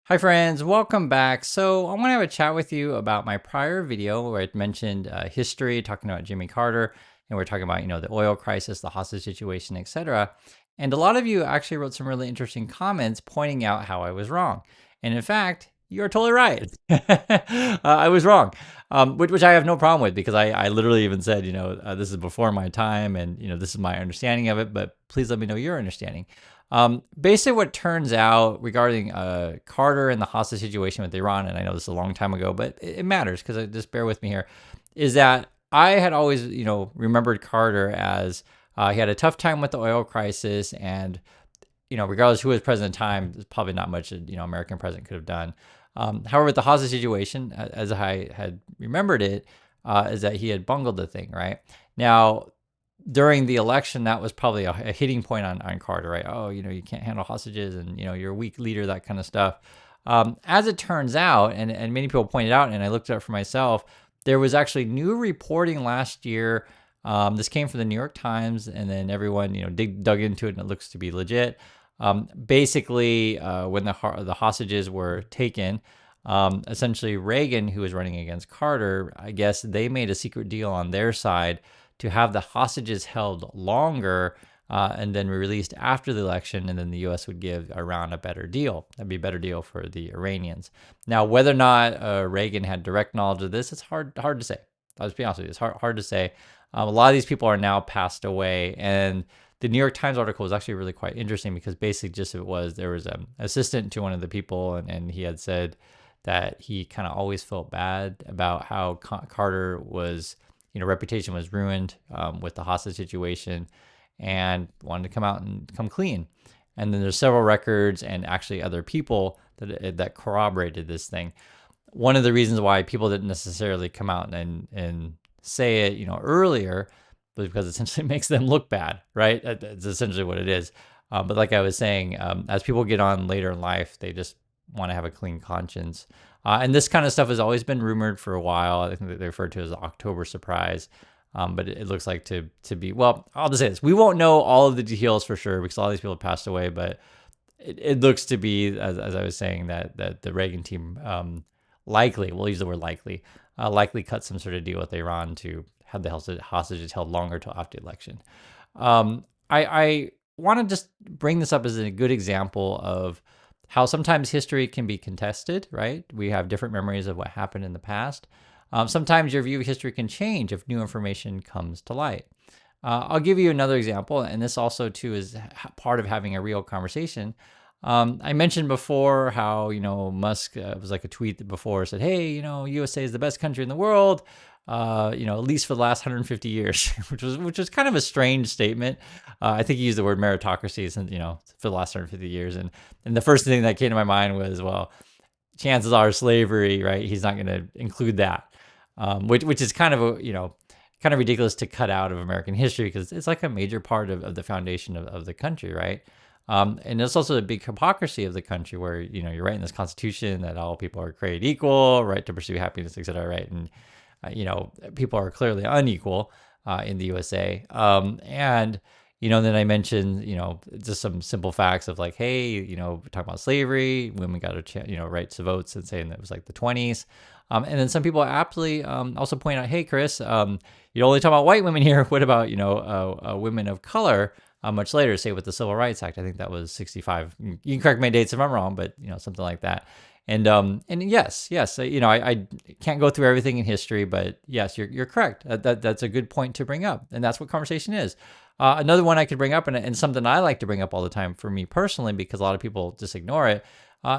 Hi friends, welcome back. So I want to have a chat with you about my prior video where I mentioned history, talking about Jimmy Carter, and we're talking about the oil crisis, the hostage situation, etc. And a lot of you actually wrote some really interesting comments pointing out how I was wrong. And in fact, you're totally right. I was wrong, which I have no problem with because I literally even said, this is before my time and, this is my understanding of it, but please let me know your understanding. Basically, what turns out regarding Carter and the hostage situation with Iran, and I know this is a long time ago, but it matters because just bear with me here, is that I had always, remembered Carter as he had a tough time with the oil crisis, and regardless who was president at the time, there's probably not much American president could have done. However, with the hostage situation, as I had remembered it, is that he had bungled the thing, right? Now, during the election, that was probably a hitting point on Carter, right? Oh, you can't handle hostages and, you're a weak leader, that kind of stuff. As it turns out, and many people pointed out, and I looked it up for myself, there was actually new reporting last year. This came from the New York Times, and then everyone, dug into it, and it looks to be legit. Basically, when the hostages were taken, essentially Reagan, who was running against Carter, I guess they made a secret deal on their side to have the hostages held longer and then released after the election, and then the U.S. would give Iran a better deal. That'd be a better deal for the Iranians. Now, whether or not Reagan had direct knowledge of this, it's hard to say. I'll just be honest with you, it's hard to say. A lot of these people are now passed away, and the New York Times article was actually really quite interesting because basically just there was an assistant to one of the people, and he had said that he kind of always felt bad about how Carter was, reputation was ruined with the hostage situation, and wanted to come out and come clean. And then there's several records and actually other people that corroborated this thing. One of the reasons why people didn't necessarily come out and say it, earlier, was because it essentially makes them look bad, right? That's essentially what it is. But like I was saying, as people get on later in life, they just want to have a clean conscience. And this kind of stuff has always been rumored for a while. I think they refer to it as the October surprise. But it looks like to be, well, I'll just say this. We won't know all of the details for sure because a lot of these people have passed away, but it looks to be, as I was saying, that the Reagan team likely, we'll use the word likely cut some sort of deal with Iran to have the hostages held longer till after the election. I want to just bring this up as a good example of how sometimes history can be contested, right? We have different memories of what happened in the past. Sometimes your view of history can change if new information comes to light. I'll give you another example, and this also too is part of having a real conversation. I mentioned before how Musk was like a tweet before said, "Hey, USA is the best country in the world, at least for the last 150 years," which was kind of a strange statement. I think he used the word meritocracy since for the last 150 years, and the first thing that came to my mind was, well, chances are slavery, right? He's not going to include that, which is kind of kind of ridiculous to cut out of American history because it's like a major part of the foundation of the country, right? And it's also a big hypocrisy of the country where, you're writing this constitution that all people are created equal, right, to pursue happiness, etc., right? And, people are clearly unequal in the USA. And, then I mentioned, just some simple facts of like, hey, talking about slavery, women got rights to votes and saying that it was like the 20s. And then some people aptly also point out, hey, Chris, you only talk about white women here. What about, women of color? Much later, say with the Civil Rights Act, I think that was 65. You can correct my dates if I'm wrong, but something like that. And yes, I can't go through everything in history, but yes, you're correct. That's a good point to bring up, and that's what conversation is. Another one I could bring up, and something I like to bring up all the time for me personally, because a lot of people just ignore it,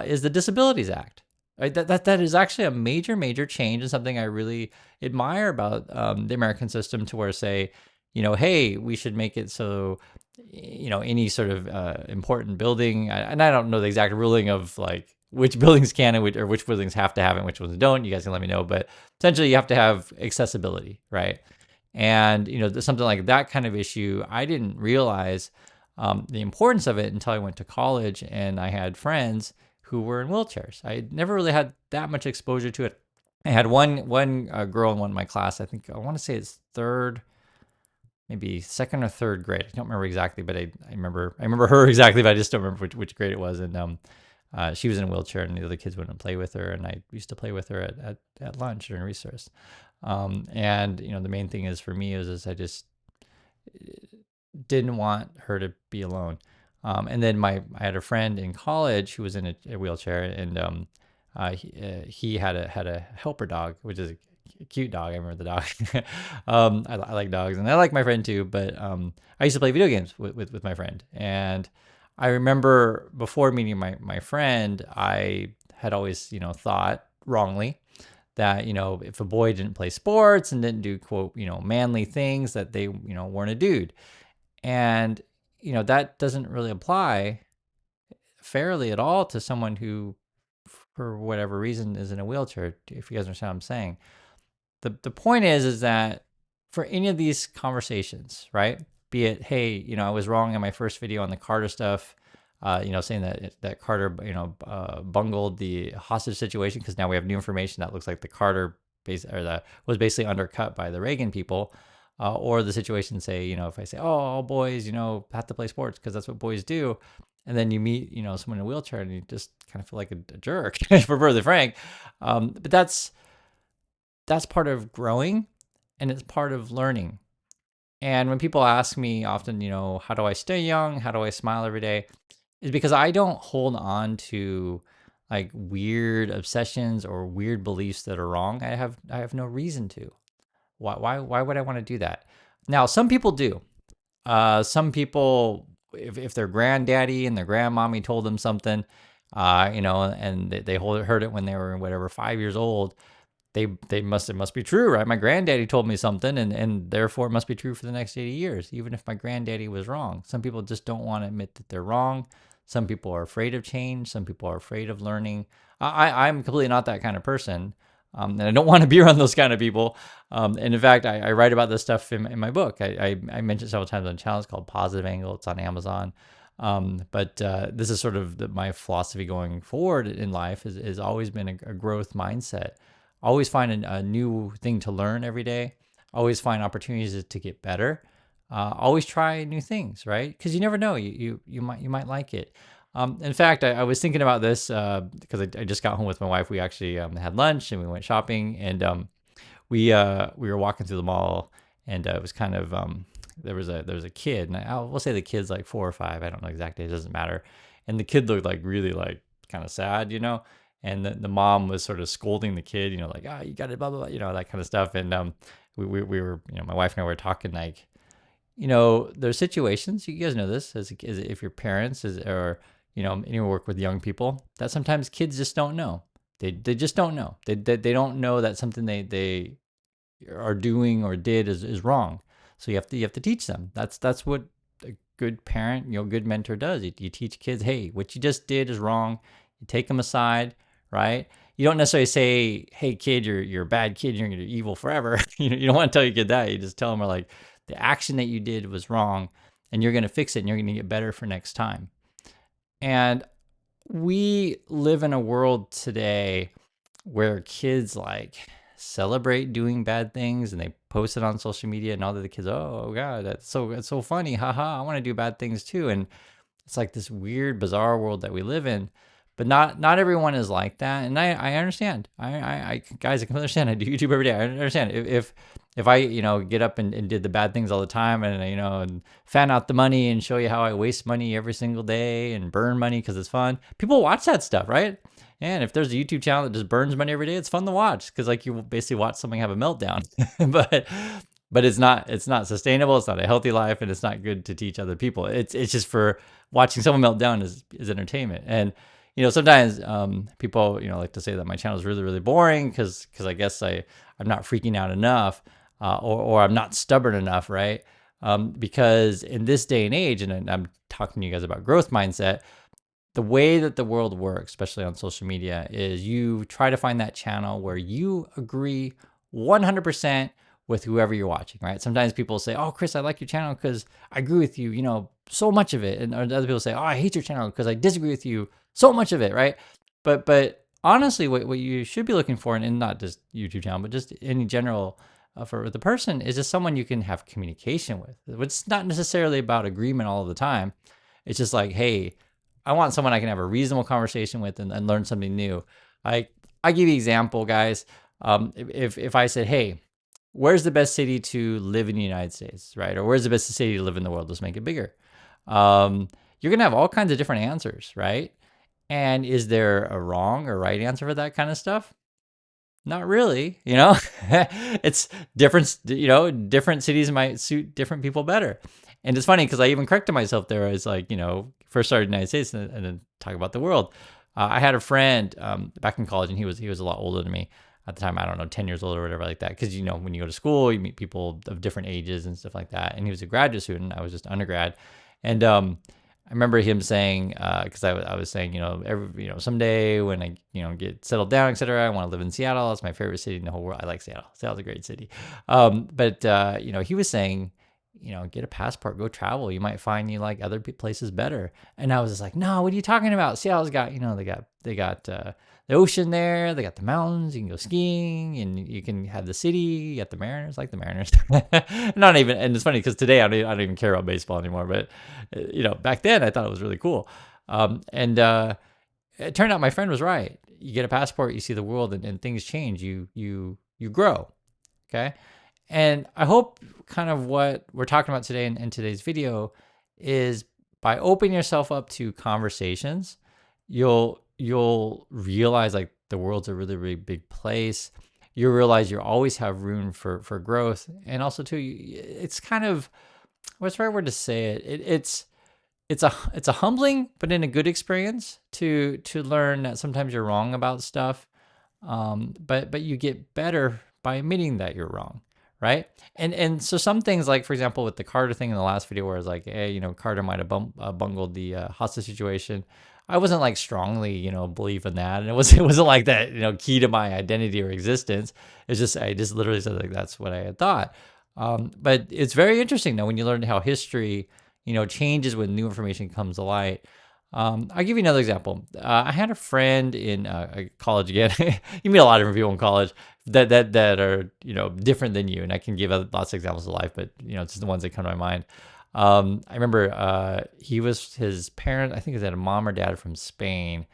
is the Disabilities Act. Right? That is actually a major change and something I really admire about the American system, to where say, hey, we should make it so any sort of important building, and I don't know the exact ruling of like which buildings can or which buildings have to have it and which ones don't. You guys can let me know, but essentially you have to have accessibility, right? And something like that kind of issue, I didn't realize the importance of it until I went to college and I had friends who were in wheelchairs. I never really had that much exposure to it. I had one girl in one of my class. I want to say it's maybe second or third grade. I don't remember exactly, but I remember her exactly, but I just don't remember which grade it was. And she was in a wheelchair and the other kids wouldn't play with her, and I used to play with her at lunch during recess. And the main thing is for me is I just didn't want her to be alone. And then I had a friend in college who was in a wheelchair, and he had a helper dog, which is a cute dog. I remember the dog. I like dogs, and I like my friend too. But I used to play video games with my friend, and I remember before meeting my friend, I had always thought wrongly that if a boy didn't play sports and didn't do quote manly things, that they weren't a dude. And that doesn't really apply fairly at all to someone who, for whatever reason, is in a wheelchair, if you guys understand what I'm saying. The point is that for any of these conversations, right, be it, hey, I was wrong in my first video on the Carter stuff, saying that Carter bungled the hostage situation, because now we have new information that looks like the Carter that was basically undercut by the Reagan people. Or the situation, say, if I say, oh, all boys, have to play sports because that's what boys do. And then you meet, someone in a wheelchair and you just kind of feel like a jerk, for further frank. But that's part of growing, and it's part of learning. And when people ask me often, how do I stay young? How do I smile every day? Is because I don't hold on to like weird obsessions or weird beliefs that are wrong. I have no reason to. Why would I want to do that? Now, some people do. Some people, if their granddaddy and their grandmommy told them something, and they heard it when they were whatever 5 years old, it must be true, right? My granddaddy told me something, and therefore it must be true for the next 80 years, even if my granddaddy was wrong. Some people just don't want to admit that they're wrong. Some people are afraid of change. Some people are afraid of learning. I'm completely not that kind of person. And I don't want to be around those kind of people. And in fact, I write about this stuff in my book. I mentioned several times on the channel. It's called Positive Angle. It's on Amazon. But this is sort of my philosophy going forward in life has always been a growth mindset. Always find a new thing to learn every day. Always find opportunities to get better. Always try new things, right? Because you never know. You might like it. In fact, I was thinking about this because I just got home with my wife. We actually had lunch and we went shopping, and we were walking through the mall, and it was kind of there was a kid, and we'll say the kid's like 4 or 5. I don't know exactly. It doesn't matter. And the kid looked like really like kind of sad, And the mom was sort of scolding the kid, like, you got it, blah blah blah, that kind of stuff. And we were, my wife and I were talking like, there's situations, you guys know this, as if your parents or anyone work with young people, that sometimes kids just don't know. They just don't know. They don't know that something they are doing or did is wrong. So you have to teach them. That's what a good parent, good mentor does. You teach kids, hey, what you just did is wrong. You take them aside, right? You don't necessarily say, hey kid, you're a bad kid, you're gonna be evil forever. You don't want to tell your kid that. You just tell them like, the action that you did was wrong, and you're gonna fix it, and you're gonna get better for next time. And we live in a world today where kids like celebrate doing bad things, and they post it on social media, and all the kids, oh god, that's so funny, haha, I want to do bad things too. And it's like this weird, bizarre world that we live in. But not everyone is like that, and I understand. I guys, I can understand. I do YouTube every day. I understand if I get up and did the bad things all the time, and and fan out the money and show you how I waste money every single day and burn money because it's fun. People watch that stuff, right? And if there's a YouTube channel that just burns money every day, it's fun to watch because like you basically watch something have a meltdown. but it's not sustainable. It's not a healthy life, and it's not good to teach other people. It's just for watching someone melt down is entertainment. And sometimes people like to say that my channel is really, really boring because I guess I'm not freaking out enough, or I'm not stubborn enough, right? Because in this day and age, and I'm talking to you guys about growth mindset, the way that the world works, especially on social media, is you try to find that channel where you agree 100% with whoever you're watching, right? Sometimes people say, oh, Chris, I like your channel because I agree with you, so much of it. And other people say, oh, I hate your channel because I disagree with you so much of it, right? But honestly, what you should be looking for, and not just YouTube channel, but just in general for the person, is just someone you can have communication with. It's not necessarily about agreement all the time. It's just like, hey, I want someone I can have a reasonable conversation with and learn something new. I give you an example, guys. If I said, hey, where's the best city to live in the United States, right? Or where's the best city to live in the world? Let's make it bigger. You're going to have all kinds of different answers, right? And is there a wrong or right answer for that kind of stuff? Not really, it's different, different cities might suit different people better. And it's funny because I even corrected myself there as like, first started in the United States and then talk about the world. I had a friend back in college, and he was a lot older than me at the time. I don't know, 10 years old or whatever like that. Because, when you go to school, you meet people of different ages and stuff like that. And he was a graduate student. I was just undergrad. And I remember him saying, because I was saying, someday when I, get settled down, etc., I want to live in Seattle. It's my favorite city in the whole world. I like Seattle. Seattle's a great city. But he was saying, get a passport, go travel. You might find you like other places better. And I was just like, no, what are you talking about? Seattle's got, they got the ocean there. They got the mountains. You can go skiing, and you can have the city. You got the Mariners, like the Mariners. Not even, and it's funny because today I don't even care about baseball anymore. But back then I thought it was really cool. And it turned out my friend was right. You get a passport, you see the world, and things change. You grow. Okay. And I hope kind of what we're talking about today in today's video is by opening yourself up to conversations, you'll realize like the world's a really, really big place. You realize you always have room for growth. And also too, it's kind of, what's the right word to say it? It's a humbling, but in a good experience to learn that sometimes you're wrong about stuff. But you get better by admitting that you're wrong. Right. And so some things, like, for example, with the Carter thing in the last video, where I was like, hey, Carter might have bungled the hostage situation. I wasn't like strongly, believe in that. And it wasn't like that, key to my identity or existence. It's just, I just literally said like, that's what I had thought. But it's very interesting though, when you learn how history, changes when new information comes to light. I'll give you another example. I had a friend in college again. You meet a lot of different people in college that are different than you, and I can give lots of examples of life, but it's just the ones that come to my mind. I remember his parent, I think he had a mom or dad from Spain,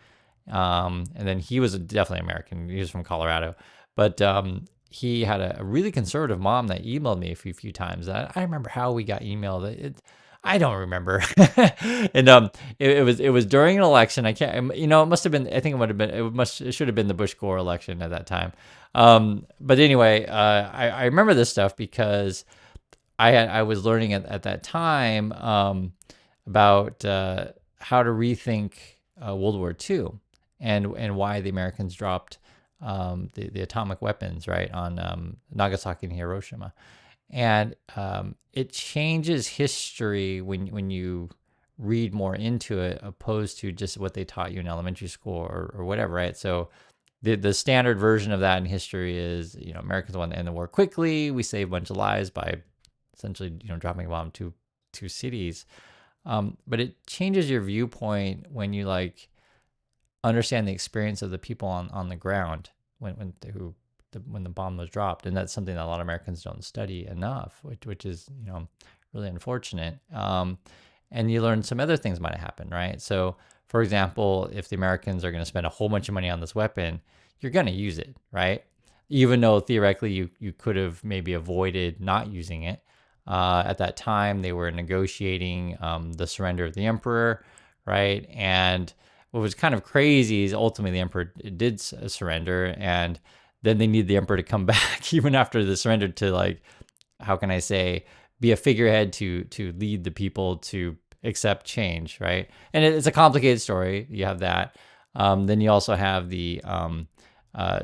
and then he was definitely American. He was from Colorado, but he had a really conservative mom that emailed me a few times. I remember how we got emailed. I don't remember. And it was during an election. I can't, it must have been, I think it should have been the Bush Gore election at that time. But anyway, I remember this stuff because I was learning at that time about how to rethink World War II and why the Americans dropped the atomic weapons, right, on Nagasaki and Hiroshima. And it changes history when you read more into it, opposed to just what they taught you in elementary school or whatever, right? So the standard version of that in history is, Americans want to end the war quickly. We save a bunch of lives by essentially, dropping a bomb to two cities. But it changes your viewpoint when you understand the experience of the people on the ground when the bomb was dropped. And that's something that a lot of Americans don't study enough, which is, really unfortunate. And you learn some other things might have happened, right? So, for example, if the Americans are going to spend a whole bunch of money on this weapon, you're going to use it, right? Even though theoretically you could have maybe avoided not using it. At that time, they were negotiating the surrender of the emperor, right? And what was kind of crazy is ultimately the emperor did surrender, and then they need the emperor to come back even after the surrender to, how can I say, be a figurehead to lead the people to accept change, right? And it's a complicated story. You have that. Then you also have the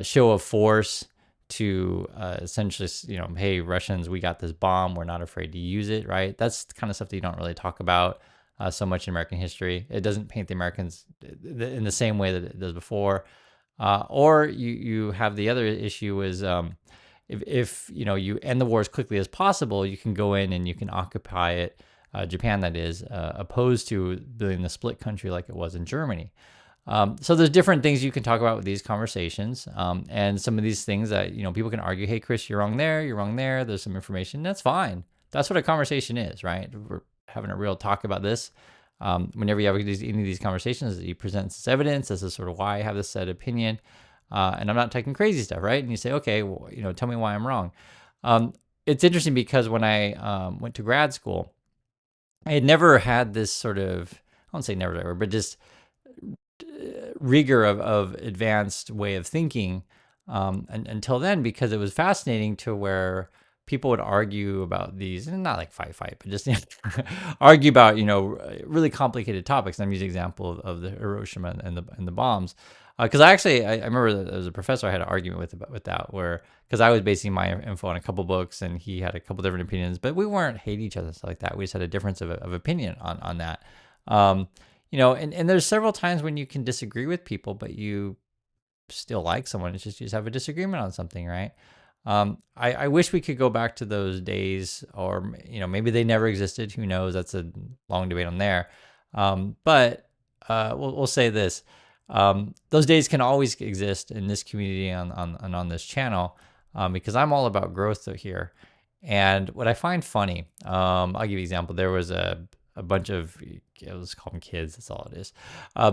show of force to essentially, hey, Russians, we got this bomb. We're not afraid to use it, right? That's the kind of stuff that you don't really talk about so much in American history. It doesn't paint the Americans in the same way that it does before. Or you have the other issue is if you end the war as quickly as possible, you can go in and you can occupy it, Japan that is, opposed to being the split country like it was in Germany. So there's different things you can talk about with these conversations, and some of these things that people can argue, hey Chris, you're wrong there, you're wrong there. There's some information. That's fine. That's what a conversation is, right? We're having a real talk about this. Whenever you have any of these conversations, he presents this evidence. This is sort of why I have this set opinion, and I'm not taking crazy stuff, right? And you say, okay, well, tell me why I'm wrong. It's interesting because when I went to grad school, I had never had this sort of, I won't say never ever, but just rigor of advanced way of thinking until then, because it was fascinating to where people would argue about these, and not like fight, but just argue about really complicated topics. And I'm using an example of the Hiroshima and the bombs, because I remember that there was a professor I had an argument with that, where because I was basing my info on a couple books and he had a couple different opinions, but we weren't hating each other and stuff like that. We just had a difference of opinion on that. And there's several times when you can disagree with people, but you still like someone. It's just you just have a disagreement on something, right? I wish we could go back to those days, or maybe they never existed. Who knows? That's a long debate on there. But we'll say this: those days can always exist in this community on this channel, because I'm all about growth here. And what I find funny, I'll give you an example. There was a bunch of, let's call them kids, that's all it is.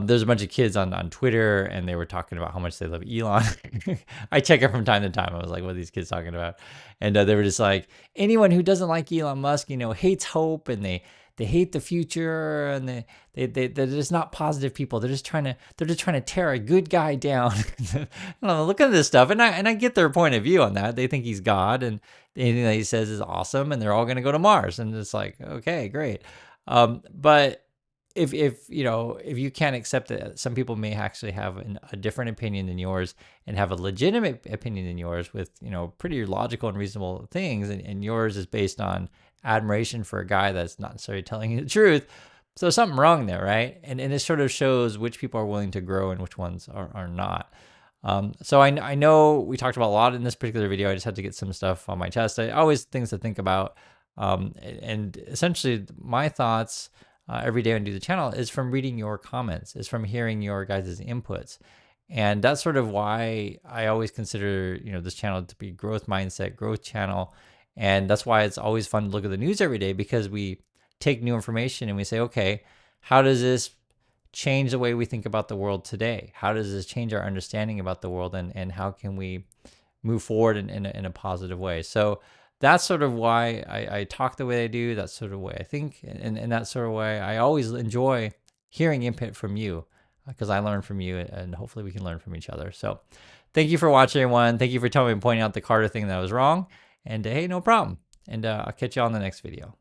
There's a bunch of kids on Twitter, and they were talking about how much they love Elon. I check it from time to time. I was like, what are these kids talking about? And they were just like, anyone who doesn't like Elon Musk, hates hope, and they hate the future, and they're just not positive people. They're just trying to tear a good guy down. Look at this stuff, and I get their point of view on that. They think he's God, and anything that he says is awesome, and they're all going to go to Mars. And it's like, okay, great. But if you can't accept that some people may actually have a different opinion than yours, and have a legitimate opinion than yours with pretty logical and reasonable things, and yours is based on admiration for a guy that's not necessarily telling you the truth, so something wrong there, right? And it sort of shows which people are willing to grow and which ones are not. So I know we talked about a lot in this particular video. I just had to get some stuff on my chest. I always things to think about. And essentially my thoughts every day when I do the channel is from reading your comments, is from hearing your guys' inputs. And that's sort of why I always consider, this channel to be growth mindset, growth channel. And that's why it's always fun to look at the news every day, because we take new information and we say, okay, how does this change the way we think about the world today? How does this change our understanding about the world, and how can we move forward in a positive way? So that's sort of why I talk the way I do. That's sort of the way I think. And that sort of way, I always enjoy hearing input from you, because I learn from you, and hopefully we can learn from each other. So thank you for watching, everyone. Thank you for telling me, pointing out the Carter thing that was wrong. And hey, no problem. And I'll catch you on the next video.